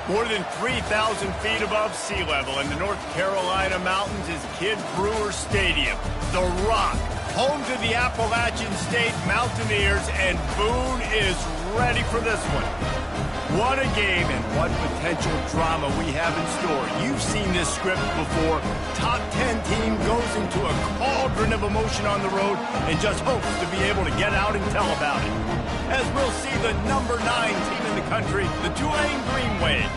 More than 3,000 feet above sea level in the North Carolina mountains is Kidd Brewer Stadium. The Rock, home to the Appalachian State Mountaineers, and Boone is ready for this one. What a game and what potential drama we have in store. You've seen this script before. Top 10 team goes into a cauldron of emotion on the road and just hopes to be able to get out and tell about it. As we'll see the number 9 team in the country, the Tulanee Green Wave,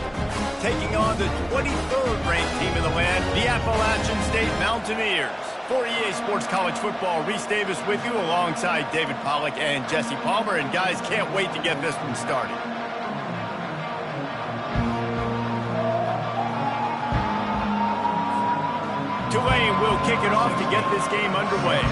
taking on the 23rd ranked team in the land, the Appalachian State Mountaineers. For EA Sports College Football, Reese Davis with you alongside David Pollack and Jesse Palmer. And guys, can't wait to get this one started. Tulane will kick it off to get this game underway.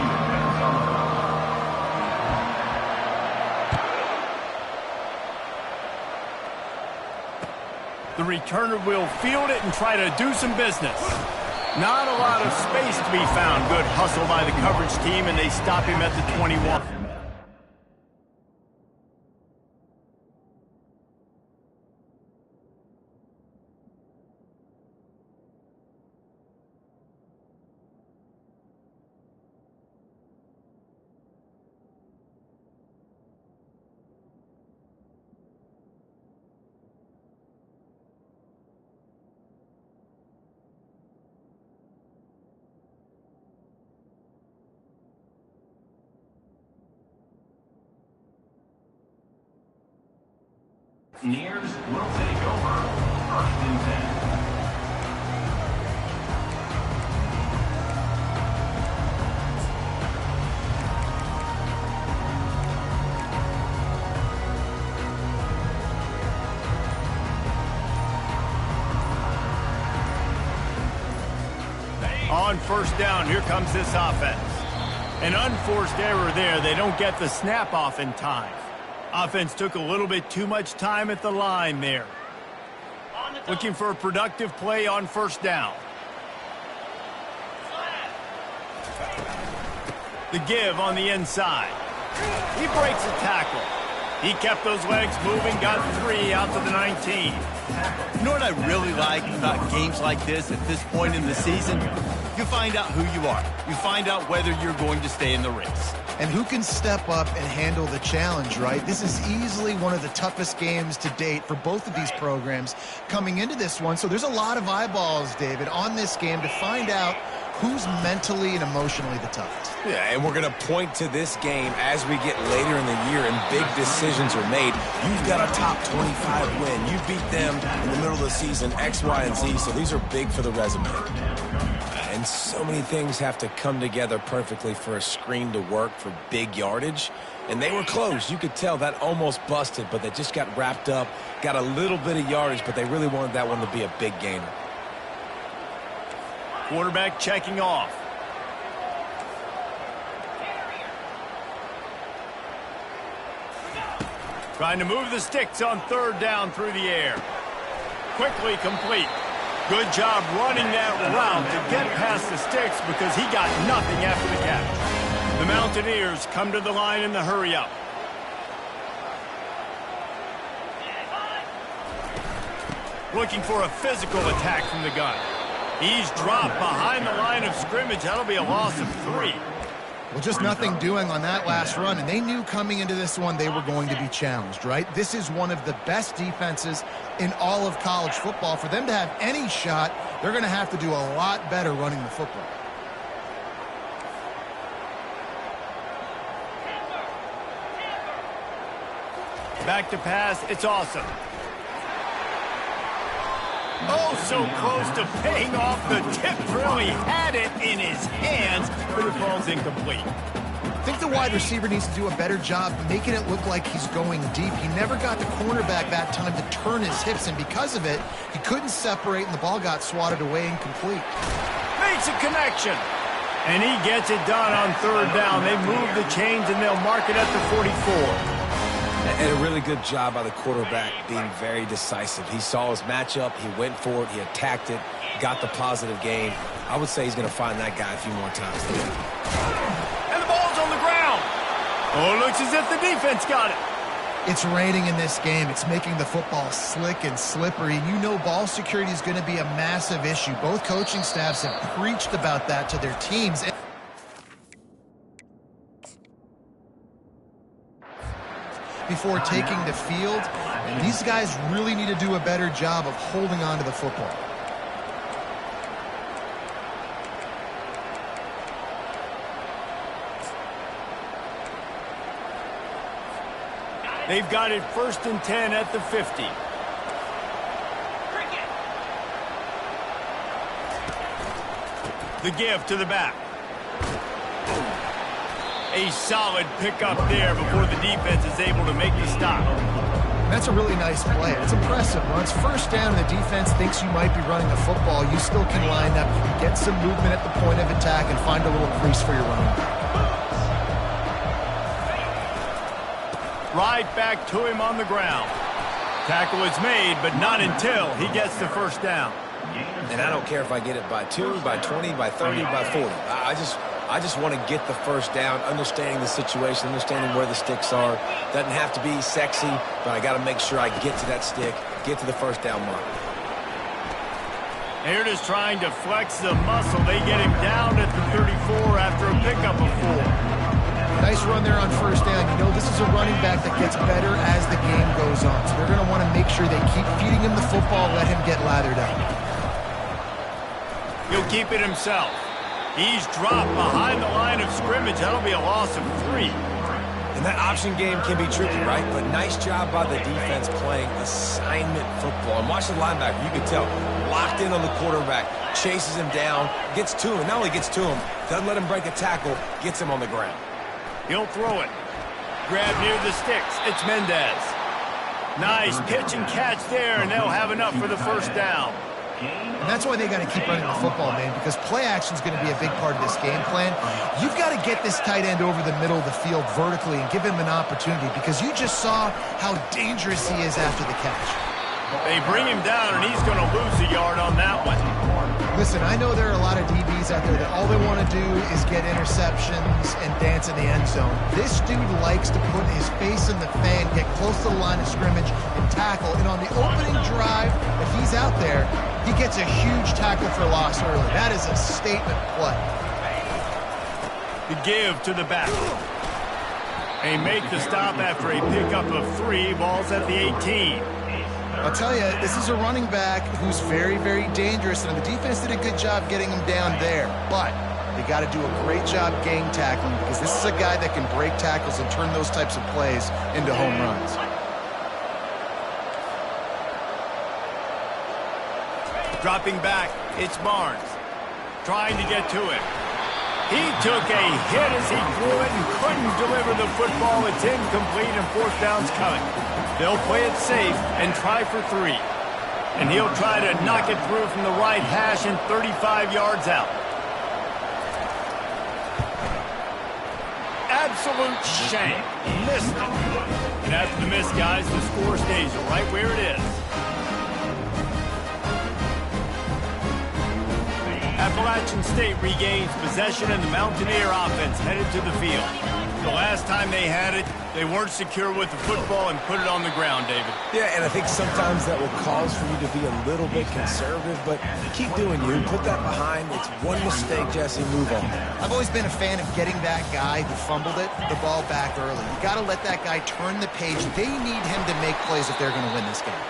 The returner will field it and try to do some business. Not a lot of space to be found. Good hustle by the coverage team, and they stop him at the 21. Nears will take over. 1st and 10. On 1st down, here comes this offense. An unforced error there. They don't get the snap off in time. Offense took a little bit too much time at the line there. Looking for a productive play on 1st down. The give on the inside. He breaks a tackle. He kept those legs moving, got 3 out to the 19. You know what I really like about games like this at this point in the season? You find out who you are. You find out whether you're going to stay in the race. And who can step up and handle the challenge, right? This is easily one of the toughest games to date for both of these programs coming into this one. So there's a lot of eyeballs, David, on this game to find out who's mentally and emotionally the toughest. Yeah, and we're going to point to this game as we get later in the year and big decisions are made. You've got a top 25 win. You beat them in the middle of the season, X, Y, and Z, so these are big for the resume. And so many things have to come together perfectly for a screen to work for big yardage. And they were close. You could tell that almost busted, but they just got wrapped up, got a little bit of yardage, but they really wanted that one to be a big gainer. Quarterback checking off. Trying to move the sticks on 3rd down through the air. Quickly complete. Good job running that route to get past the sticks because he got nothing after the catch. The Mountaineers come to the line in the hurry-up. Looking for a physical attack from the gun. He's dropped behind the line of scrimmage. That'll be a loss of 3. Well, just nothing doing on that last run, and they knew coming into this one they were going to be challenged, right? This is one of the best defenses in all of college football. For them to have any shot, they're going to have to do a lot better running the football. Back to pass. It's awesome. Oh, so close to paying off the tip. Really had it in his hands, but it falls incomplete. I think the wide receiver needs to do a better job making it look like he's going deep. He never got the cornerback that time to turn his hips, and because of it, he couldn't separate, and the ball got swatted away incomplete. Makes a connection. And he gets it done on 3rd down. They move the chains, and they'll mark it at the 44. And a really good job by the quarterback being very decisive. He saw his matchup, he went for it, he attacked it, got the positive gain. I would say he's going to find that guy a few more times today. And the ball's on the ground. Oh, it looks as if the defense got it. It's raining in this game. It's making the football slick and slippery. You know ball security is going to be a massive issue. Both coaching staffs have preached about that to their teams. Before taking the field, and these guys really need to do a better job of holding on to the football. They've got it 1st and 10 at the 50. The give to the back. A solid pickup there before the defense is able to make the stop. That's a really nice play. It's impressive. When it's 1st down and the defense thinks you might be running the football, you still can line up. You can get some movement at the point of attack and find a little crease for your running back. Right back to him on the ground. Tackle is made, but not until he gets the 1st down. And I don't care if I get it by 2, by 20, by 30, by 40. I just want to get the 1st down, understanding the situation, understanding where the sticks are. Doesn't have to be sexy, but I got to make sure I get to that stick, get to the 1st down mark. They're just trying to flex the muscle. They get him down at the 34 after a pickup of 4. Nice run there on 1st down. You know, this is a running back that gets better as the game goes on. So they're going to want to make sure they keep feeding him the football, let him get lathered up. He'll keep it himself. He's dropped behind the line of scrimmage. That'll be a loss of 3. And that option game can be tricky, right? But nice job by the defense playing assignment football. And watch the linebacker. You can tell. Locked in on the quarterback. Chases him down. Gets to him. Not only gets to him, doesn't let him break a tackle. Gets him on the ground. He'll throw it. Grab near the sticks. It's Mendez. Nice pitch and catch there, and they'll have enough for the 1st down. And that's why they got to keep running the football, man, because play action is going to be a big part of this game plan. You've got to get this tight end over the middle of the field vertically and give him an opportunity, because you just saw how dangerous he is after the catch. They bring him down, and he's going to lose a yard on that one. Listen, I know there are a lot of DBs out there that all they want to do is get interceptions and dance in the end zone. This dude likes to put his face in the fan, get close to the line of scrimmage, and tackle. And on the opening drive that he's out there, he gets a huge tackle for loss early. That is a statement play. The give to the back. They make the stop after a pickup of 3. Ball's at the 18. I'll tell you, this is a running back who's very, very dangerous, and the defense did a good job getting him down there. But they got to do a great job gang tackling, because this is a guy that can break tackles and turn those types of plays into home runs. Dropping back, it's Barnes. Trying to get to it. He took a hit as he threw it and couldn't deliver the football. It's incomplete and 4th down's coming. They'll play it safe and try for 3. And he'll try to knock it through from the right hash and 35 yards out. Absolute shank. Missed it. And after the miss, guys, the score stays right where it is. Appalachian State regains possession, and the Mountaineer offense headed to the field. The last time they had it, they weren't secure with the football and put it on the ground, David. Yeah, and I think sometimes that will cause for you to be a little bit conservative, but keep doing you. Put that behind. It's one mistake, Jesse. Move on. I've always been a fan of getting that guy who fumbled it, the ball back early. You got to let that guy turn the page. They need him to make plays if they're going to win this game.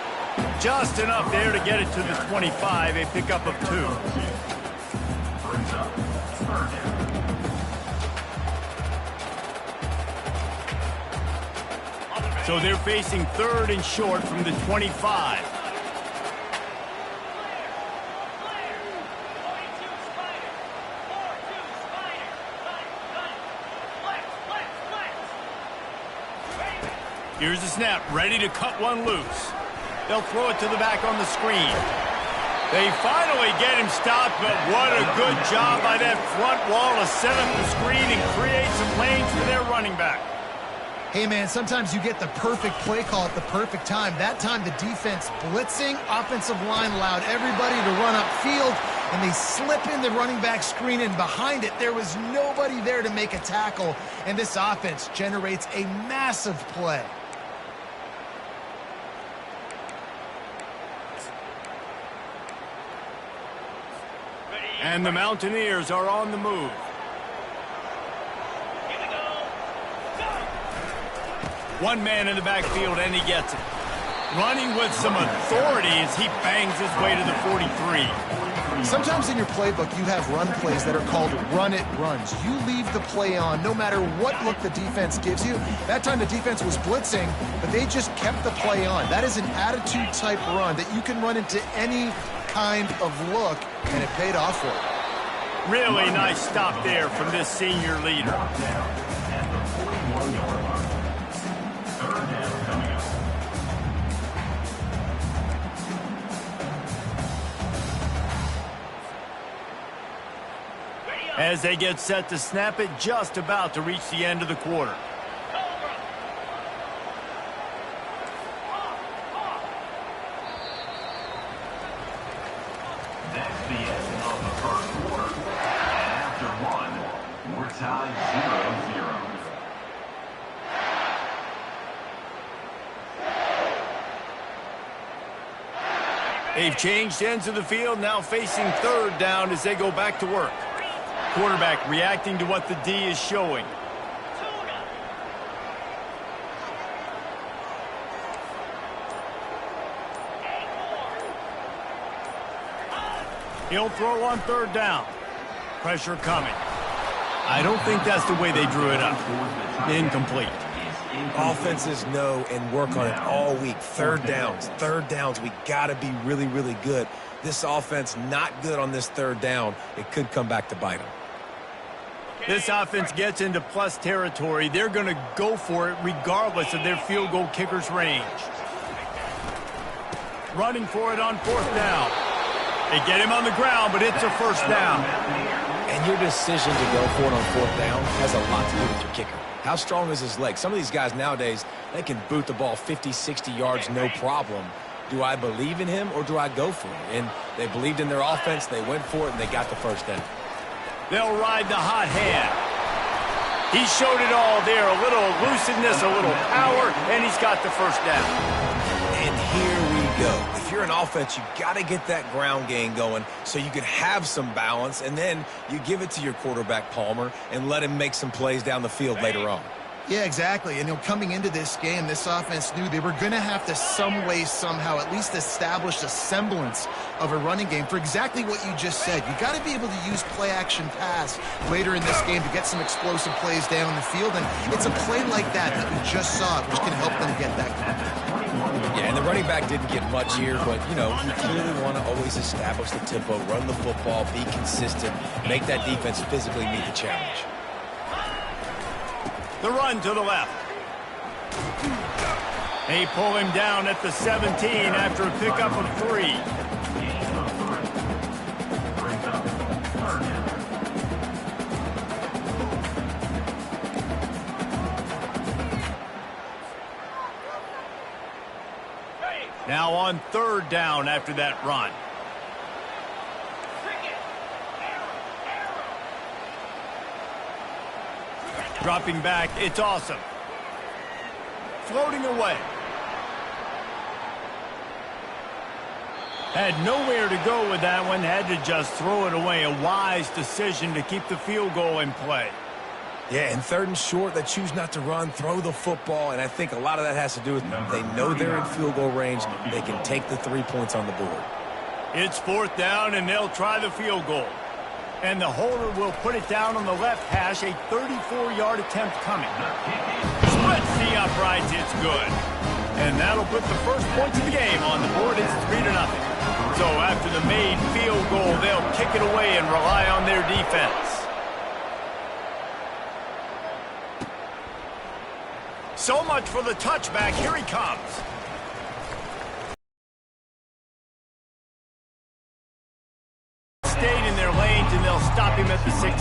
Just enough there to get it to the 25, a pickup of 2. So they're facing 3rd and short from the 25. Here's the snap, ready to cut one loose. They'll throw it to the back on the screen. They finally get him stopped, but what a good job by that front wall to set up the screen and create some lanes for their running back. Hey, man, sometimes you get the perfect play call at the perfect time. That time, the defense blitzing, offensive line allowed everybody to run upfield, and they slip in the running back screen, and behind it, there was nobody there to make a tackle, and this offense generates a massive play. And the Mountaineers are on the move. One man in the backfield, and he gets it. Running with some authority as he bangs his way to the 43. Sometimes in your playbook, you have run plays that are called run-it runs. You leave the play on no matter what look the defense gives you. That time the defense was blitzing, but they just kept the play on. That is an attitude-type run that you can run into any kind of look, and it paid off for you. Really nice stop there from this senior leader. As they get set to snap it, just about to reach the end of the quarter. That's the end of the first quarter. And after one, we're tied 0-0. They've changed ends of the field, now facing third down as they go back to work. Quarterback reacting to what the D is showing. He'll throw on third down. Pressure coming. I don't think that's the way they drew it up. Incomplete. Offenses know and work on it all week. Third downs. We got to be really, really good. This offense not good on this third down. It could come back to bite them. This offense gets into plus territory. They're going to go for it regardless of their field goal kicker's range. Running for it on fourth down. They get him on the ground, but it's a first down. And your decision to go for it on fourth down has a lot to do with your kicker. How strong is his leg? Some of these guys nowadays, they can boot the ball 50, 60 yards, no problem. Do I believe in him or do I go for it? And they believed in their offense, they went for it, and they got the first down. They'll ride the hot hand. He showed it all there. A little elusiveness, a little power, and he's got the first down. And here we go. If you're an offense, you got to get that ground game going so you can have some balance, and then you give it to your quarterback, Palmer, and let him make some plays down the field later on. Yeah, exactly. And coming into this game, this offense knew they were going to have to some way, somehow, at least establish a semblance of a running game for exactly what you just said. You got to be able to use play-action pass later in this game to get some explosive plays down the field. And it's a play like that we just saw, which can help them get that going. Yeah, and the running back didn't get much here, but, you clearly want to always establish the tempo, run the football, be consistent, make that defense physically meet the challenge. The run to the left. They pull him down at the 17 after a pickup of 3. Now on third down after that run. Dropping back, it's awesome. Floating away. Had nowhere to go with that one, had to just throw it away. A wise decision to keep the field goal in play. Yeah, and third and short, they choose not to run, throw the football, and I think a lot of that has to do with they know they're in field goal range. They can take the 3 points on the board. It's fourth down, and they'll try the field goal. And the holder will put it down on the left hash, a 34-yard attempt coming. Splits the uprights, it's good. And that'll put the first points of the game on the board. It's 3-0. So after the made field goal, they'll kick it away and rely on their defense. So much for the touchback. Here he comes. Stayed in their lanes, and they'll stop him at the 16.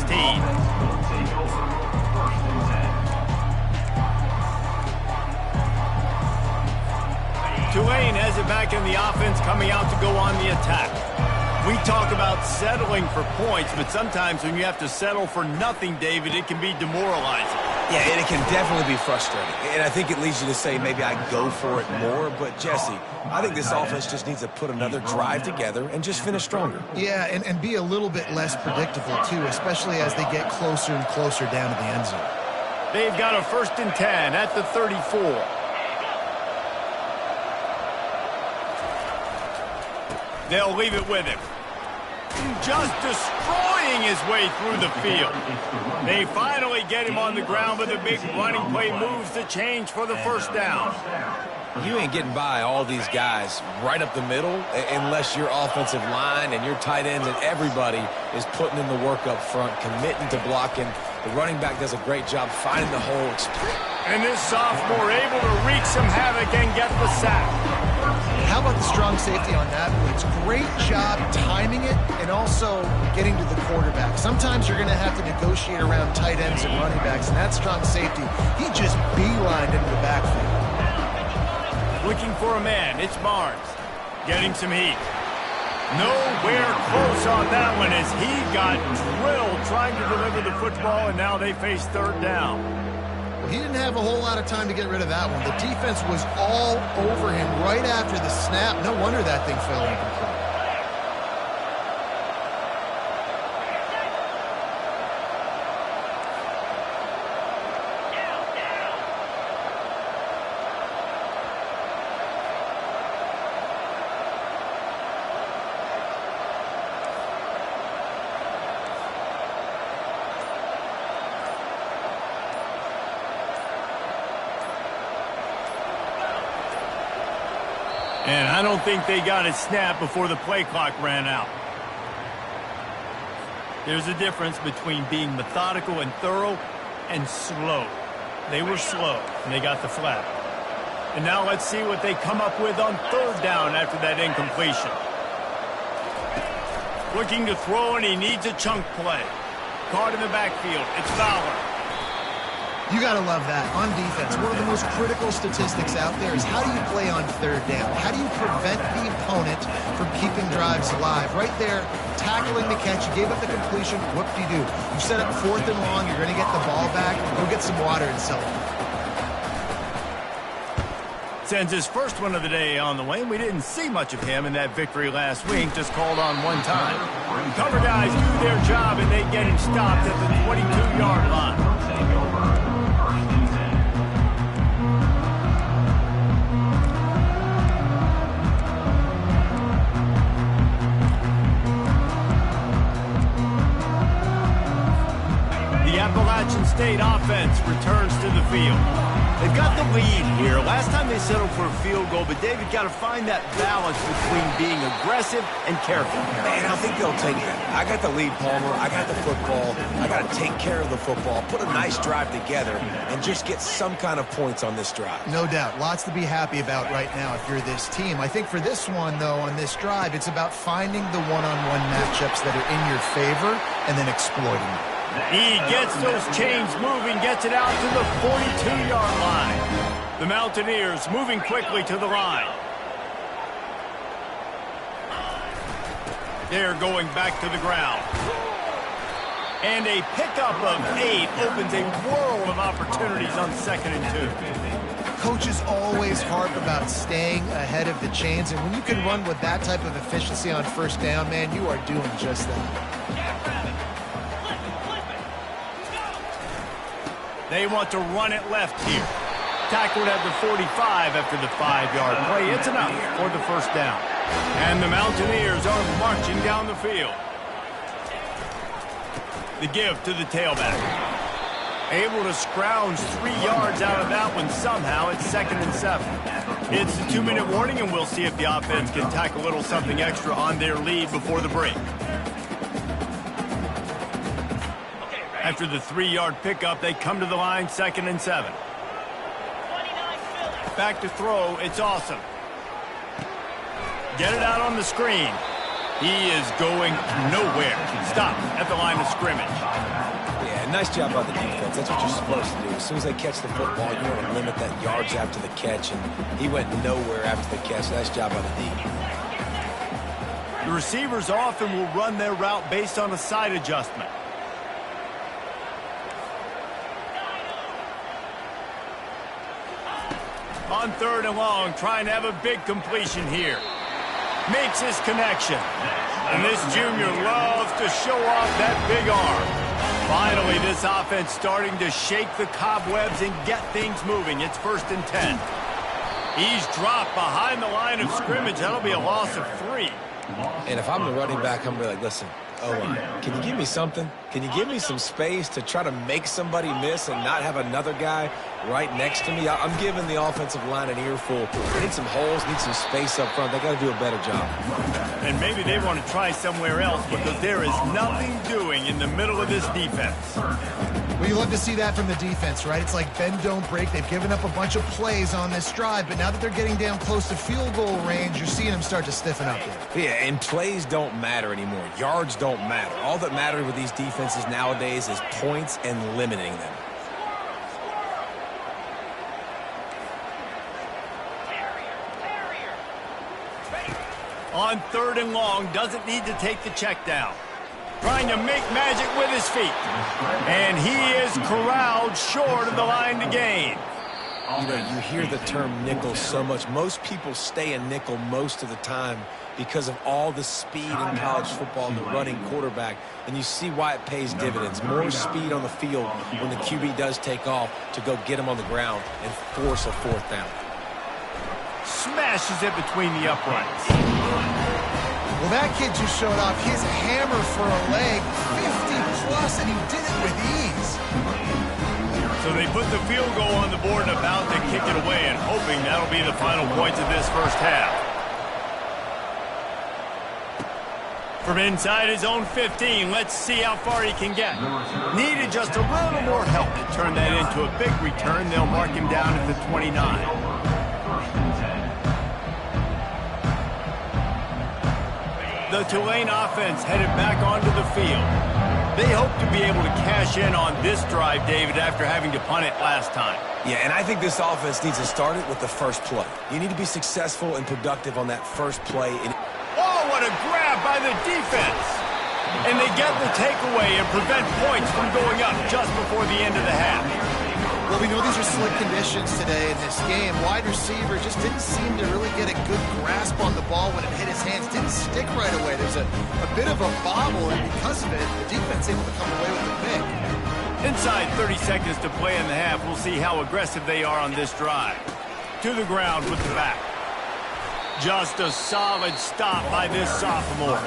Tulane has it back in the offense, coming out to go on the attack. We talk about settling for points, but sometimes when you have to settle for nothing, David, it can be demoralizing. Yeah, and it can definitely be frustrating. And I think it leads you to say maybe I go for it more. But, Jesse, I think this offense just needs to put another drive together and just finish stronger. Yeah, and be a little bit less predictable, too, especially as they get closer and closer down to the end zone. They've got a 1st and 10 at the 34. They'll leave it with him. Just destroying his way through the field. They finally get him on the ground with a big running play, moves the change for the 1st down. You ain't getting by all these guys right up the middle unless your offensive line and your tight ends and everybody is putting in the work up front, committing to blocking. The running back does a great job finding the hole. And this sophomore able to wreak some havoc and get the sack. How about the strong safety on that blitz? Great job timing it and also getting to the quarterback. Sometimes you're going to have to negotiate around tight ends and running backs, and that strong safety, he just beelined into the backfield. Looking for a man, it's Barnes. Getting some heat. Nowhere close on that one as he got drilled trying to deliver the football, and now they face 3rd down. He didn't have a whole lot of time to get rid of that one. The defense was all over him right after the snap. No wonder that thing fell incomplete. And I don't think they got it snapped before the play clock ran out. There's a difference between being methodical and thorough and slow. They were slow, and they got the flag. And now let's see what they come up with on 3rd down after that incompletion. Looking to throw, and he needs a chunk play. Caught in the backfield. It's Fowler. You got to love that. On defense, one of the most critical statistics out there is how do you play on 3rd down? How do you prevent the opponent from keeping drives alive? Right there, tackling the catch. You gave up the completion. What do? You set up 4th and long. You're going to get the ball back. Go get some water and celebrate. Sends his first one of the day on the way. We didn't see much of him in that victory last week. Just called on one time. Cover guys do their job, and they get him stopped at the 22-yard line. Appalachian State offense returns to the field. They've got the lead here. Last time they settled for a field goal, but David got to find that balance between being aggressive and careful. And I think they'll take that. I got the lead, Palmer. I got the football. I got to take care of the football, put a nice drive together, and just get some kind of points on this drive. No doubt. Lots to be happy about right now if you're this team. I think for this one, though, on this drive, it's about finding the one-on-one matchups that are in your favor and then exploiting them. He gets those chains moving, gets it out to the 42-yard line. The Mountaineers moving quickly to the line. They're going back to the ground. And a pickup of 8 opens a world of opportunities on 2nd and 2. Coaches always harp about staying ahead of the chains, and when you can run with that type of efficiency on 1st down, man, you are doing just that. They want to run it left here. Tackled at the 45 after the 5-yard play. It's enough for the 1st down. And the Mountaineers are marching down the field. The give to the tailback. Able to scrounge 3 yards out of that one somehow. It's 2nd and 7. It's a 2-minute warning, and we'll see if the offense can tack a little something extra on their lead before the break. After the 3-yard pickup, they come to the line, 2nd and 7. Back to throw, it's Awesome. Get it out on the screen. He is going nowhere. Stop at the line of scrimmage. Yeah, nice job by the defense. That's what you're supposed to do. As soon as they catch the football, you want to limit that yards after the catch, and he went nowhere after the catch. Nice job by the D. The receivers often will run their route based on a side adjustment. On 3rd and long, trying to have a big completion here. Makes his connection. And this junior loves to show off that big arm. Finally, this offense starting to shake the cobwebs and get things moving. It's 1st and 10. He's dropped behind the line of scrimmage. That'll be a loss of 3. And if I'm the running back, I'm going to be like, listen, O-line, can you give me something? Can you give me some space to try to make somebody miss and not have another guy right next to me? I'm giving the offensive line an earful. They need some holes, need some space up front. They got to do a better job. And maybe they want to try somewhere else because there is nothing doing in the middle of this defense. Well, you love to see that from the defense, right? It's like bend, don't break. They've given up a bunch of plays on this drive, but now that they're getting down close to field goal range, you're seeing them start to stiffen up here. Yeah, and plays don't matter anymore. Yards don't matter. All that matters with these defenses nowadays is points and limiting them. On 3rd and long, doesn't need to take the check down. Trying to make magic with his feet. And he is corralled short of the line to gain. You know, you hear the term nickel so much. Most people stay in nickel most of the time because of all the speed in college football and the running quarterback. And you see why it pays dividends. More speed on the field when the QB does take off to go get him on the ground and force a 4th down. Smashes it between the uprights. Well, that kid just showed off his hammer for a leg, 50-plus, and he did it with ease. So they put the field goal on the board and about to kick it away and hoping that'll be the final points of this 1st half. From inside his own 15, let's see how far he can get. Needed just a little more help to turn that into a big return. They'll mark him down at the 29. The Tulane offense headed back onto the field. They hope to be able to cash in on this drive, David, after having to punt it last time. Yeah, and I think this offense needs to start it with the first play. You need to be successful and productive on that first play. Oh, what a grab by the defense! And they get the takeaway and prevent points from going up just before the end of the half. Well, we know these are slick conditions today in this game. Wide receiver just didn't seem to really get a good grasp on the ball when it hit his hands. Didn't stick right away. There's a bit of a bobble, and because of it, the defense able to come away with the pick. Inside 30 seconds to play in the half. We'll see how aggressive they are on this drive. To the ground with the back. Just a solid stop by this sophomore.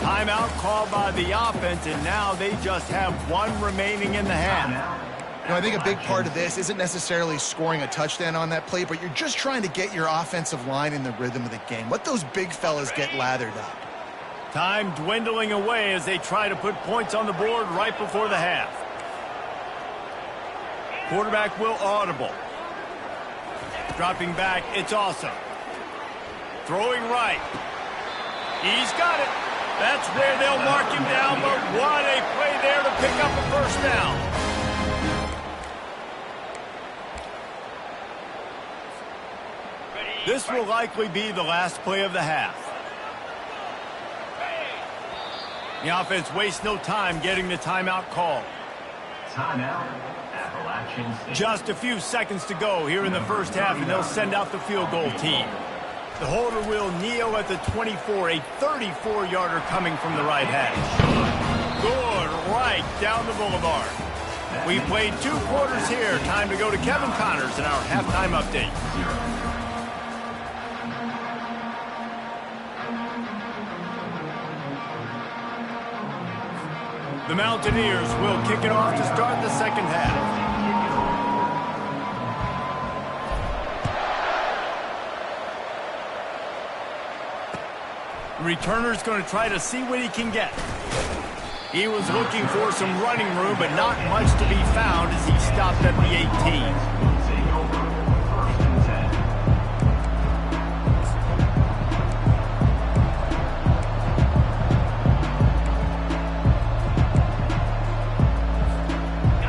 Timeout called by the offense, and now they just have 1 remaining in the half. You know, I think a big part of this isn't necessarily scoring a touchdown on that play, but you're just trying to get your offensive line in the rhythm of the game. Let those big fellas get lathered up. Time dwindling away as they try to put points on the board right before the half. Quarterback will audible. Dropping back, it's awesome. Throwing right. He's got it. That's where they'll mark him down, but what a play there to pick up a 1st down. This will likely be the last play of the half. The offense wastes no time getting the timeout called. Timeout, Appalachian State. Just a few seconds to go here in the 1st half, and they'll send out the field goal team. The holder will kneel at the 24, a 34-yarder coming from the right hash. Good right down the boulevard. We played 2 quarters here. Time to go to Kevin Connors in our halftime update. The Mountaineers will kick it off to start the 2nd half. Returner's going to try to see what he can get. He was looking for some running room, but not much to be found as he stopped at the 18.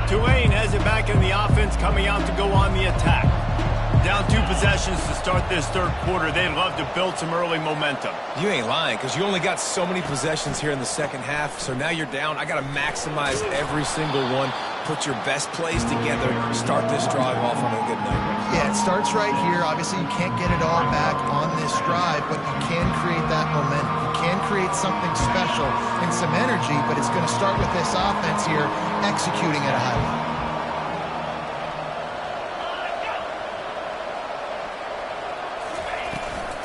Tulane has it back in the offense, coming out to go on the attack. Down 2 possessions to start this third quarter. They'd love to build some early momentum. You ain't lying, because you only got so many possessions here in the second half, so now you're down. I got to maximize every single one, put your best plays together, start this drive off on a good note. Yeah, it starts right here. Obviously, you can't get it all back on this drive, but you can create that momentum. You can create something special and some energy, but it's going to start with this offense here executing at a high level.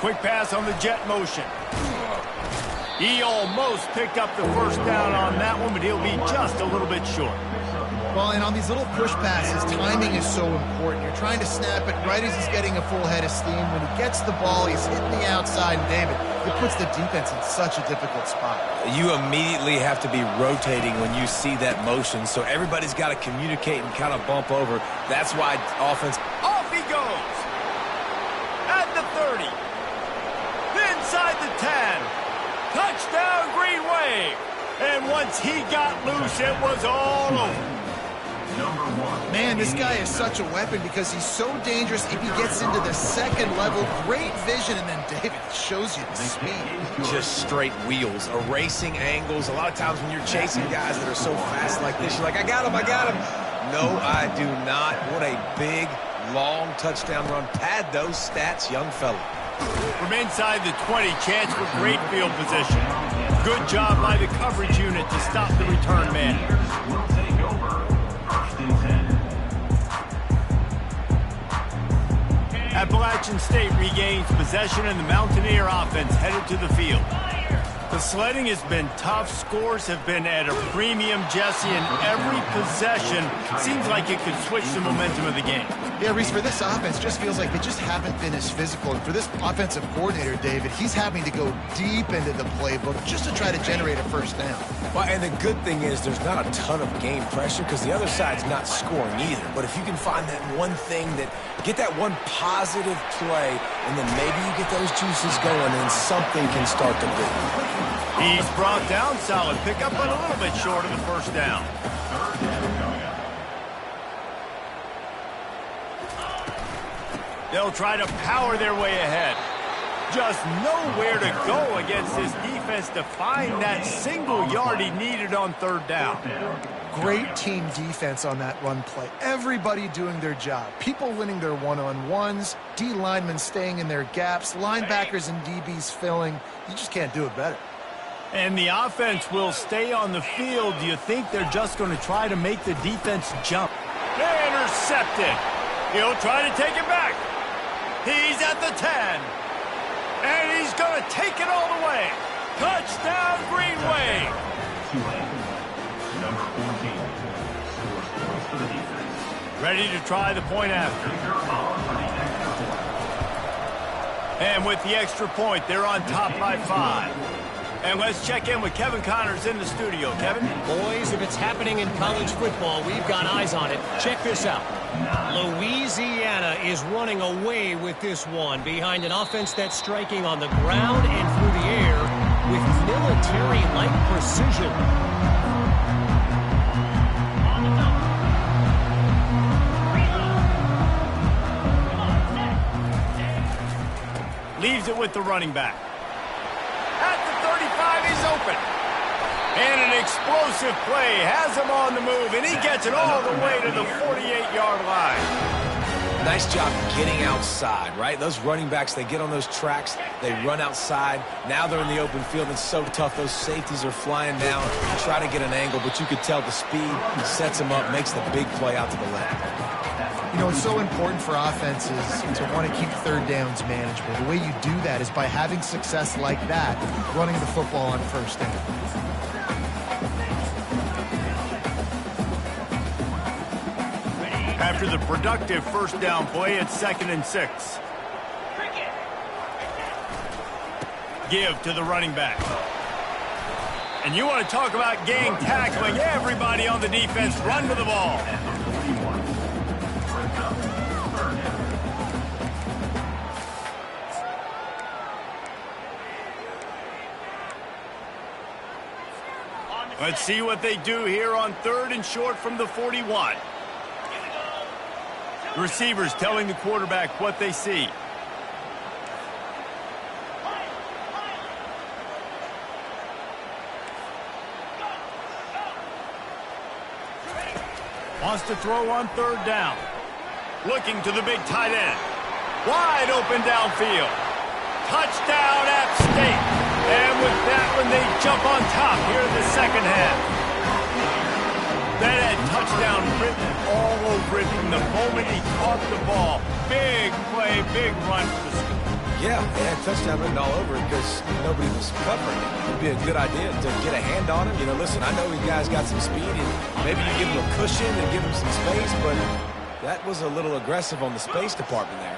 Quick pass on the jet motion. He almost picked up the first down on that one, but he'll be just a little bit short. Well, and on these little push passes, timing is so important. You're trying to snap it right as he's getting a full head of steam. When he gets the ball, he's hitting the outside, and David, it puts the defense in such a difficult spot. You immediately have to be rotating when you see that motion, so everybody's got to communicate and kind of bump over. That's why offense... Off he goes! At the 30. Inside the 10. Touchdown, Green Wave! And once he got loose, it was all over. Man, this guy is such a weapon because he's so dangerous if he gets into the second level. Great vision, and then David shows you the speed. Just straight wheels, erasing angles. A lot of times when you're chasing guys that are so fast like this, you're like, I got him, I got him. No, I do not. What a big, long touchdown run. Pad those stats, young fella. From inside the 20, chance for great field position. Good job by the coverage unit to stop the return man. Will take over. First and 10. Appalachian State regains possession, and the Mountaineer offense headed to the field. The sledding has been tough. Scores have been at a premium, Jesse, and every possession seems like it could switch the momentum of the game. Yeah, Reese, for this offense, just feels like they just haven't been as physical. And for this offensive coordinator, David, he's having to go deep into the playbook just to try to generate a first down. Well, and the good thing is there's not a ton of game pressure because the other side's not scoring either. But if you can find that one thing get that one positive play, and then maybe you get those juices going and something can start to build. He's brought down. Solid pickup, but a little bit short of the first down. They'll try to power their way ahead. Just nowhere to go against this defense to find that single yard he needed on third down. Great team defense on that run play. Everybody doing their job. People winning their one-on-ones, D linemen staying in their gaps, linebackers and DBs filling. You just can't do it better. And the offense will stay on the field. Do you think they're just going to try to make the defense jump? Intercepted. He'll try to take it back. He's at the 10. And he's going to take it all the way. Touchdown, Green Wave. Tulanee, number 14, scores points for the defense. Ready to try the point after. Victor Collins for the extra point. And with the extra point, they're on top by 5. And let's check in with Kevin Connors in the studio. Kevin? Boys, if it's happening in college football, we've got eyes on it. Check this out. Louisiana is running away with this one behind an offense that's striking on the ground and through the air with military-like precision. Leaves it with the running back. At the 35, he's open. And an explosive play has him on the move, and he gets it all the way to the 48-yard line. Nice job getting outside, right? Those running backs, they get on those tracks, they run outside. Now they're in the open field. It's so tough. Those safeties are flying down, try to get an angle, but you could tell the speed sets them up, makes the big play out to the left. You know, it's so important for offenses to want to keep third downs manageable. The way you do that is by having success like that, running the football on first down. After the productive first down play, it's 2nd and 6. Give to the running back. And you want to talk about gang tackling. Everybody on the defense run to the ball. Let's see what they do here on 3rd and short from the 41. The receivers telling the quarterback what they see. Wants to throw on third down. Looking to the big tight end. Wide open downfield. Touchdown, App State. And with that one, they jump on top here in the second half. That had touchdown written all over it from the moment he caught the ball. Big play, big run for the school. Yeah, they had touchdown written all over it because nobody was covering it. It would be a good idea to get a hand on him. You know, listen, I know you guys got some speed, and maybe you give him a cushion and give him some space, but that was a little aggressive on the space department there.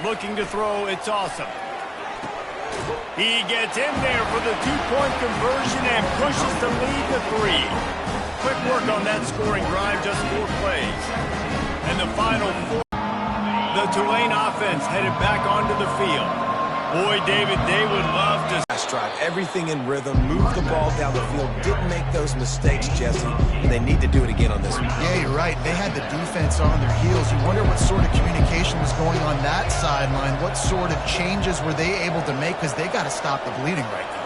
Looking to throw, it's awesome. He gets in there for the two-point conversion and pushes to lead to 3. Quick work on that scoring drive, just 4 plays. And the final 4, the Tulane offense headed back onto the field. Boy, David, they would love to Last drive, everything in rhythm, move the ball down the field, didn't make those mistakes, Jesse, and they need to do it again on this one. Yeah, you're right. They had the defense on their heels. You wonder what sort of communication was going on that sideline. What sort of changes were they able to make, because they got to stop the bleeding right now.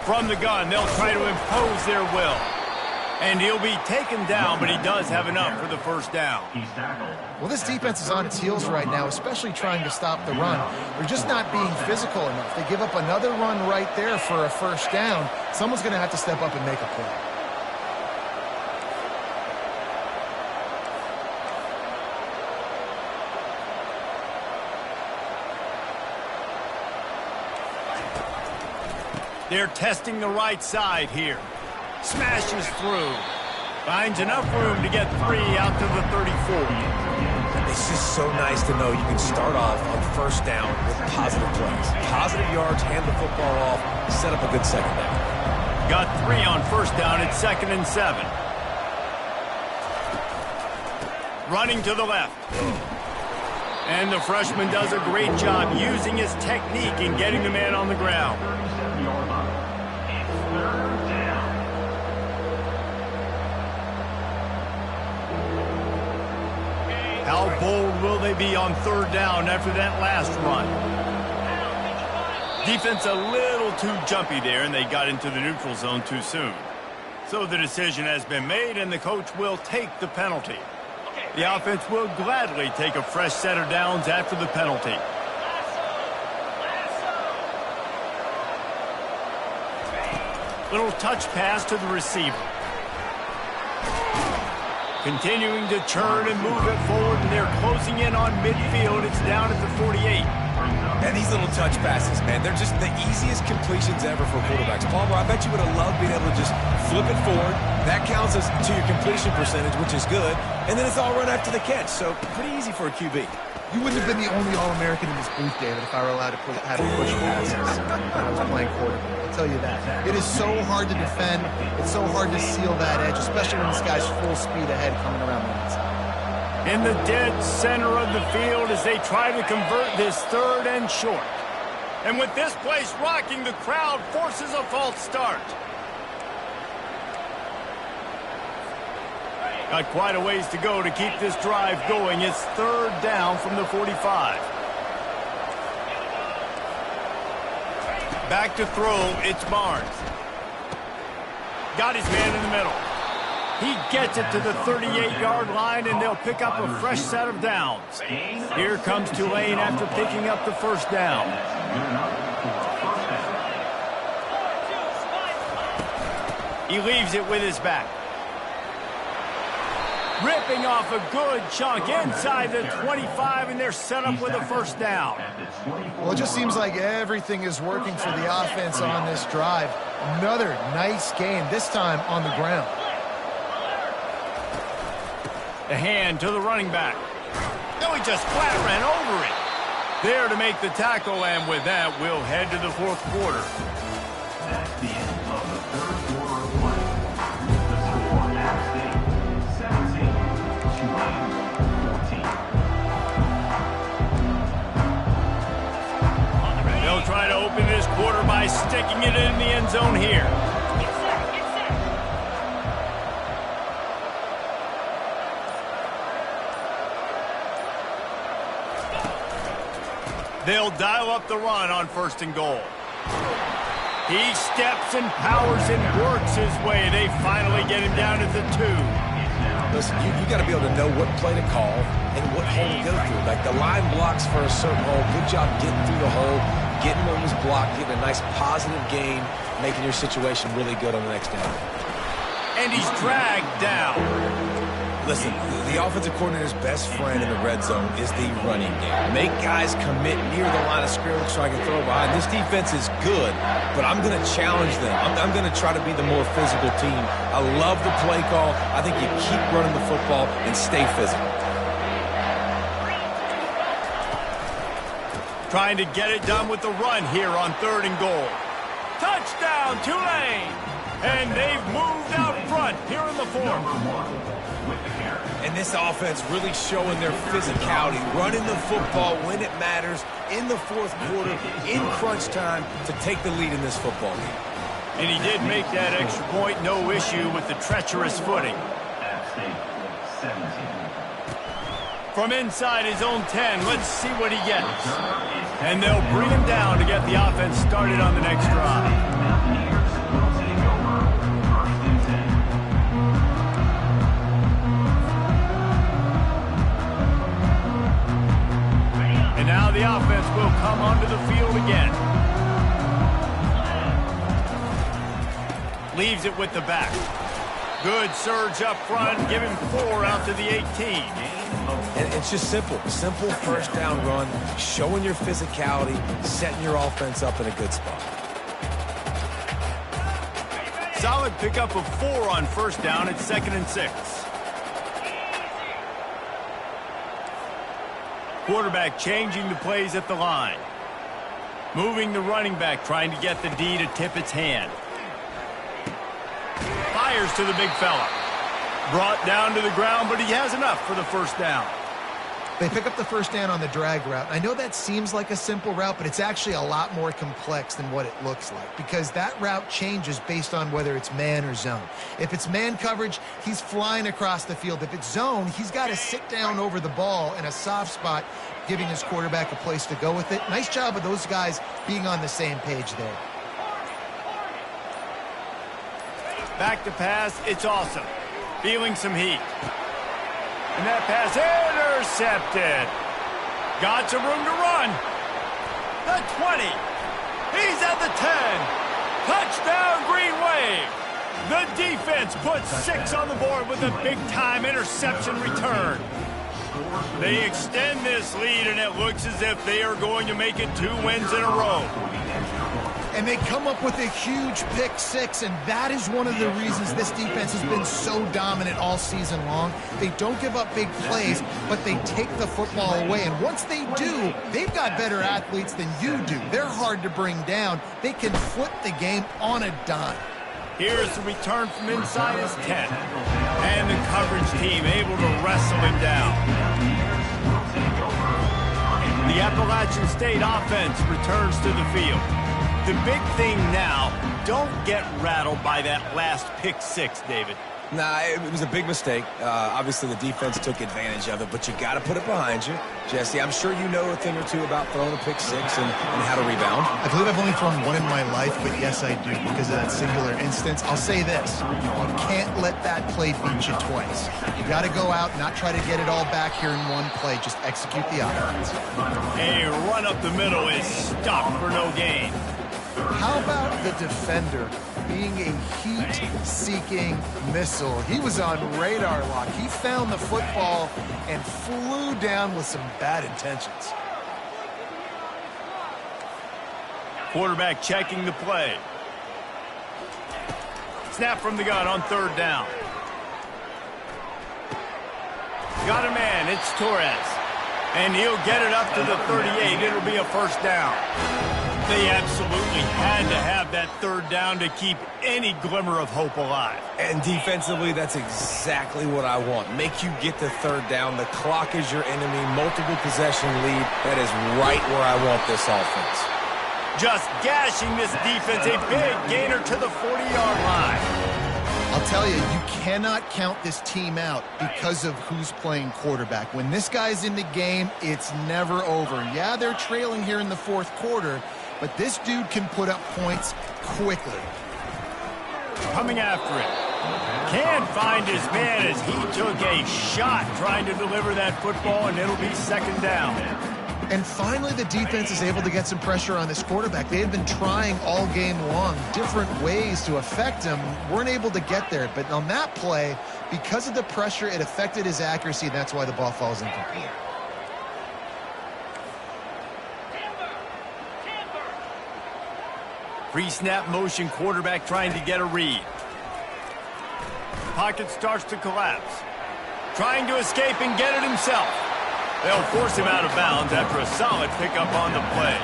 From the gun, they'll try to impose their will. And he'll be taken down, but he does have enough for the first down. Well, this defense is on its heels right now, especially trying to stop the run. They're just not being physical enough. They give up another run right there for a first down. Someone's going to have to step up and make a play. They're testing the right side here. Smashes through. Finds enough room to get 3 out to the 34. It's just so nice to know you can start off on first down with positive plays. Positive yards, hand the football off, set up a good second down. Got 3 on first down at 2nd and 7. Running to the left. And the freshman does a great job using his technique in getting the man on the ground. How bold will they be on third down after that last run? Defense a little too jumpy there, and they got into the neutral zone too soon. So the decision has been made, and the coach will take the penalty. The offense will gladly take a fresh set of downs after the penalty. Little touch pass to the receiver. Continuing to churn and move it forward, and they're closing in on midfield. It's down at the 48. And these little touch passes, man, they're just the easiest completions ever for quarterbacks. Palmer, I bet you would have loved being able to just flip it forward. That counts as to your completion percentage, which is good. And then it's all run after the catch, so pretty easy for a QB. You wouldn't have been the only All-American in this booth, David, if I were allowed to have a push passes when I was playing quarterback. I'll tell you that. It is so hard to defend. It's so hard to seal that edge, especially when this guy's full speed ahead coming around the outside. In the dead center of the field as they try to convert this 3rd and short. And with this place rocking, the crowd forces a false start. Got quite a ways to go to keep this drive going. It's 3rd down from the 45. Back to throw, it's Barnes. Got his man in the middle. He gets it to the 38-yard line, and they'll pick up a fresh set of downs. Here comes Tulane after picking up the first down. He leaves it with his back. Ripping off a good chunk inside the 25, and they're set up with a first down. Well, it just seems like everything is working for the offense on this drive. Another nice game, this time on the ground. A hand to the running back. No, he just flat ran over it. There to make the tackle, and with that, we'll head to the 4th quarter. That's the end of the 3rd quarter of play. The score, App State 17, Tulane 14. They'll dial up the run on 1st and goal. He steps and powers and works his way. They finally get him down at the 2. Listen, you got to be able to know what play to call and what hole to go through. Like the line blocks for a certain hole. Good job getting through the hole, getting what was blocked, getting a nice positive gain, making your situation really good on the next down. And he's dragged down. Listen, the offensive coordinator's best friend in the red zone is the running game. Make guys commit near the line of scrimmage so I can throw behind. This defense is good, but I'm going to challenge them. I'm going to try to be the more physical team. I love the play call. I think you keep running the football and stay physical. Trying to get it done with the run here on 3rd and goal. Touchdown, Tulanee! And they've moved out front here in the 4th. And this offense really showing their physicality, running the football when it matters, in the 4th quarter, in crunch time, to take the lead in this football game. And he did make that extra point, no issue with the treacherous footing. From inside his own 10, let's see what he gets. And they'll bring him down to get the offense started on the next drive. And now the offense will come onto the field again. Leaves it with the back. Good surge up front. Give him 4 out to the 18. And it's just simple. Simple 1st down run, showing your physicality, setting your offense up in a good spot. Solid pickup of 4 on 1st down. It's 2nd and 6. Quarterback changing the plays at the line. Moving the running back, trying to get the D to tip its hand. Fires to the big fella. Brought down to the ground, but he has enough for the 1st down. They pick up the 1st down on the drag route. I know that seems like a simple route, but it's actually a lot more complex than what it looks like because that route changes based on whether it's man or zone. If it's man coverage, he's flying across the field. If it's zone, he's got to sit down over the ball in a soft spot, giving his quarterback a place to go with it. Nice job of those guys being on the same page there. Back to pass, it's awesome. Feeling some heat. And that pass intercepted. Got some room to run. The 20. He's at the 10. Touchdown, Green Wave. The defense puts 6 on the board with a big-time interception return. They extend this lead, and it looks as if they are going to make it 2 wins in a row. And they come up with a huge pick 6, and that is one of the reasons this defense has been so dominant all season long. They don't give up big plays, but they take the football away. And once they do, they've got better athletes than you do. They're hard to bring down. They can flip the game on a dime. Here's the return from inside his 10. And the coverage team able to wrestle him down. The Appalachian State offense returns to the field. The big thing now, don't get rattled by that last pick 6, David. Nah, it was a big mistake. Obviously, the defense took advantage of it, but you got to put it behind you. Jesse, I'm sure you know a thing or two about throwing a pick 6 and how to rebound. I believe I've only thrown 1 in my life, but yes, I do because of that singular instance. I'll say this. You can't let that play beat you twice. You got to go out, not try to get it all back here in one play. Just execute the offense. A run up the middle is stopped for no gain. How about the defender being a heat-seeking missile? He was on radar lock. He found the football and flew down with some bad intentions. Quarterback checking the play. Snap from the gun on 3rd down. Got a man, it's Torres. And he'll get it up to the 38. It'll be a 1st down. They absolutely had to have that 3rd down to keep any glimmer of hope alive. And defensively, that's exactly what I want. Make you get the 3rd down. The clock is your enemy. Multiple possession lead. That is right where I want this offense. Just gashing this defense. A big gainer to the 40-yard line. I'll I'll tell you, you cannot count this team out because of who's playing quarterback. When this guy's in the game, it's never over. Yeah, they're trailing here in the fourth quarter, but this dude can put up points quickly. Coming after it. Can't find his man as he took a shot trying to deliver that football, and it'll be second down. And finally, the defense is able to get some pressure on this quarterback. They had been trying all game long different ways to affect him. Weren't able to get there. But on that play, because of the pressure, it affected his accuracy. And that's why the ball falls incomplete. Pre-snap motion quarterback trying to get a read. Pocket starts to collapse. Trying to escape and get it himself. They'll force him out of bounds after a solid pickup on the play.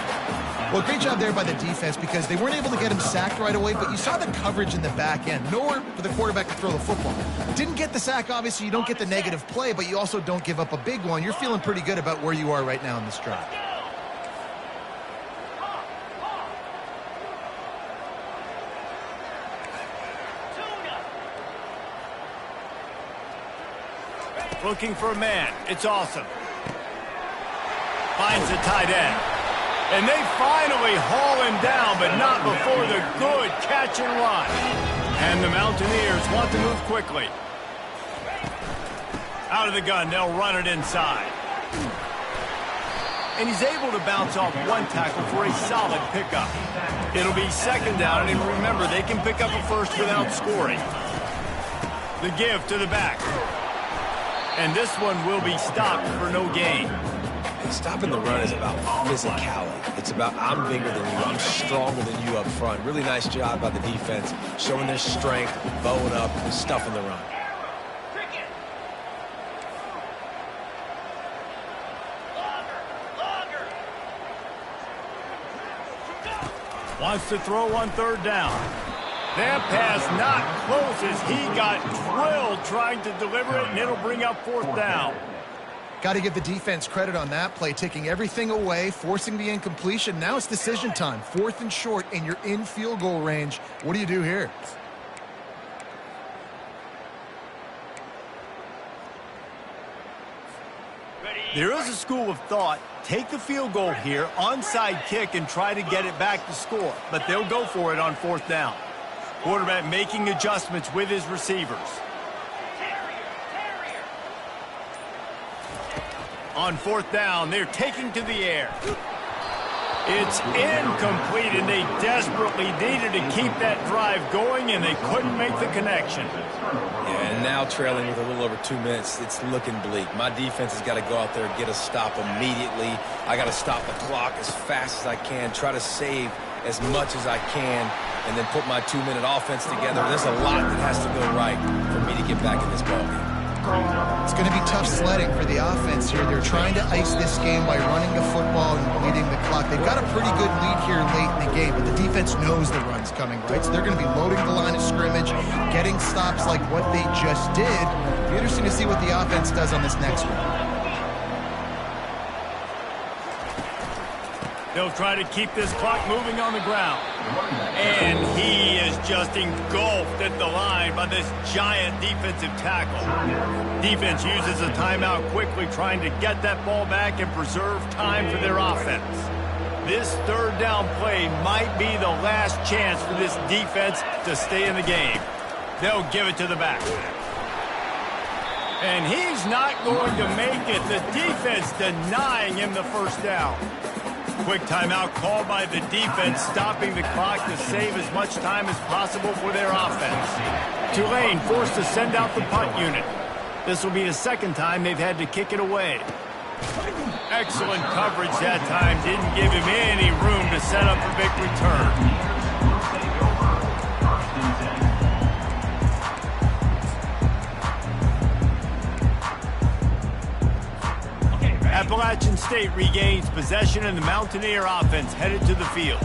Well, great job there by the defense because they weren't able to get him sacked right away, but you saw the coverage in the back end. Nowhere for the quarterback to throw the football. Didn't get the sack, obviously. You don't get the negative play, but you also don't give up a big one. You're feeling pretty good about where you are right now in this drive. Looking for a man. It's awesome. Finds the tight end. And they finally haul him down, but not before the good catch and run. And the Mountaineers want to move quickly. Out of the gun, they'll run it inside. And he's able to bounce off one tackle for a solid pickup. It'll be second down, and remember, they can pick up a first without scoring. The give to the back. And this one will be stopped for no gain. Stopping the run is about physicality. It's about I'm bigger than you, I'm stronger than you up front. Really nice job by the defense, showing their strength, bowing up, and stuffing the run. Wants to throw on third down. That pass not close as he got drilled trying to deliver it, and it'll bring up fourth down. Got to give the defense credit on that play, taking everything away, forcing the incompletion. Now it's decision time. Fourth and short, and you're in field goal range. What do you do here? There is a school of thought, take the field goal here, onside kick, and try to get it back to score. But they'll go for it on fourth down. Quarterback making adjustments with his receivers. On fourth down, they're taking to the air. It's incomplete, and they desperately needed to keep that drive going, and they couldn't make the connection. Yeah, and now trailing with a little over 2 minutes, it's looking bleak. My defense has got to go out there and get a stop immediately. I got to stop the clock as fast as I can, try to save as much as I can, and then put my 2-minute offense together. There's a lot that has to go right for me to get back in this ballgame. It's going to be tough sledding for the offense here. They're trying to ice this game by running the football and bleeding the clock. They've got a pretty good lead here late in the game, but the defense knows the run's coming, right? So they're going to be loading the line of scrimmage, getting stops like what they just did. It'll be interesting to see what the offense does on this next one. They'll try to keep this clock moving on the ground. And he is just engulfed at the line by this giant defensive tackle. Defense uses a timeout quickly, trying to get that ball back and preserve time for their offense. This third down play might be the last chance for this defense to stay in the game. They'll give it to the back. And he's not going to make it. The defense denying him the first down. Quick timeout called by the defense, stopping the clock to save as much time as possible for their offense. Tulane forced to send out the punt unit. This will be the second time they've had to kick it away. Excellent coverage that time. Didn't give him any room to set up a big return. Appalachian State regains possession, and the Mountaineer offense headed to the field.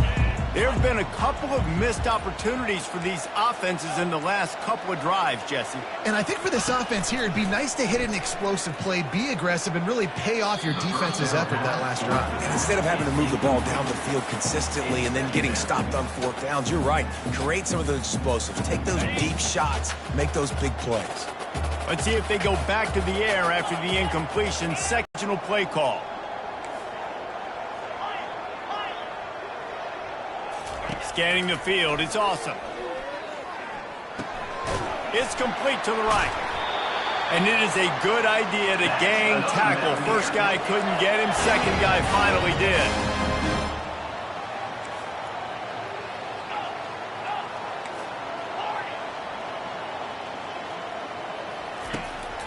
There have been a couple of missed opportunities for these offenses in the last couple of drives, Jesse. And I think for this offense here, it'd be nice to hit an explosive play, be aggressive, and really pay off your defense's effort that last drive. And instead of having to move the ball down the field consistently and then getting stopped on fourth downs, you're right. Create some of those explosives. Take those deep shots. Make those big plays. Let's see if they go back to the air after the incompletion. Sectional play call. Scanning the field, it's awesome. It's complete to the right. And it is a good idea to gang tackle. First guy couldn't get him, second guy finally did.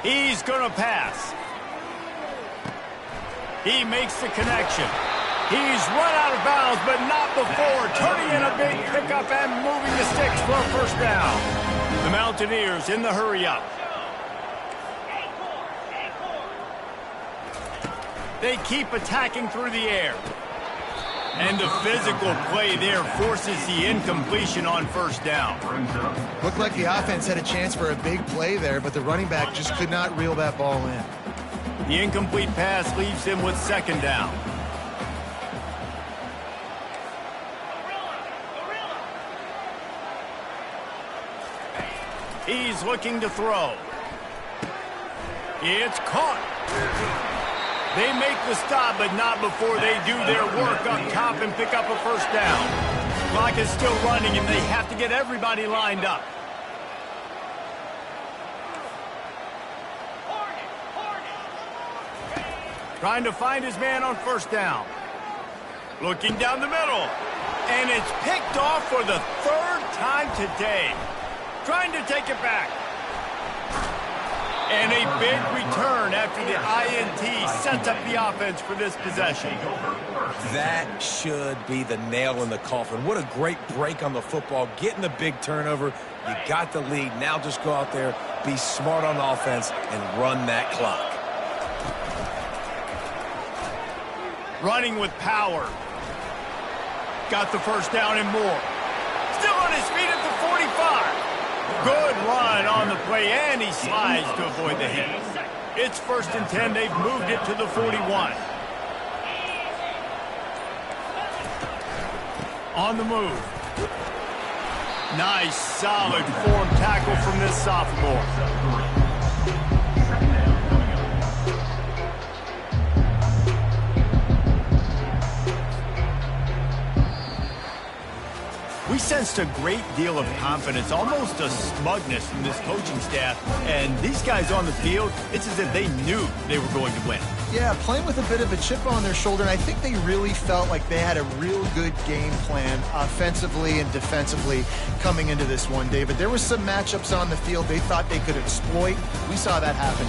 He's gonna pass. He makes the connection. He's run out of bounds, but not before. Turning in a big pickup and moving the sticks for a first down. The Mountaineers in the hurry-up. They keep attacking through the air. And the physical play there forces the incompletion on first down. Looked like the offense had a chance for a big play there, but the running back just could not reel that ball in. The incomplete pass leaves him with second down. He's looking to throw. It's caught. They make the stop, but not before they do their work up top and pick up a first down. Clock is still running, and they have to get everybody lined up. Trying to find his man on first down. Looking down the middle. And it's picked off for the third time today. Trying to take it back. And a big return after the INT sets up the offense for this possession. That should be the nail in the coffin. What a great break on the football. Getting the big turnover. You got the lead. Now just go out there, be smart on offense, and run that clock. Running with power. Got the first down and more. Still on his feet at the 45. Good run on the play, and he slides to avoid the hit. It's 1st and 10. They've moved it to the 41. On the move. Nice, solid form tackle from this sophomore. We sensed a great deal of confidence, almost a smugness from this coaching staff. And these guys on the field, it's as if they knew they were going to win. Yeah, playing with a bit of a chip on their shoulder, and I think they really felt like they had a real good game plan offensively and defensively coming into this one, David. There were some matchups on the field they thought they could exploit. We saw that happen.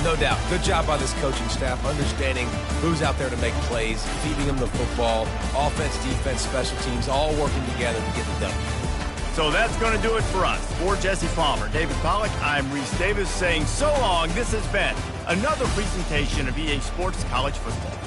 No doubt. Good job by this coaching staff, understanding who's out there to make plays, feeding them the football, offense, defense, special teams, all working together to get it done. So that's going to do it for us. For Jesse Palmer, David Pollack, I'm Reese Davis saying so long. This has been another presentation of EA Sports College Football.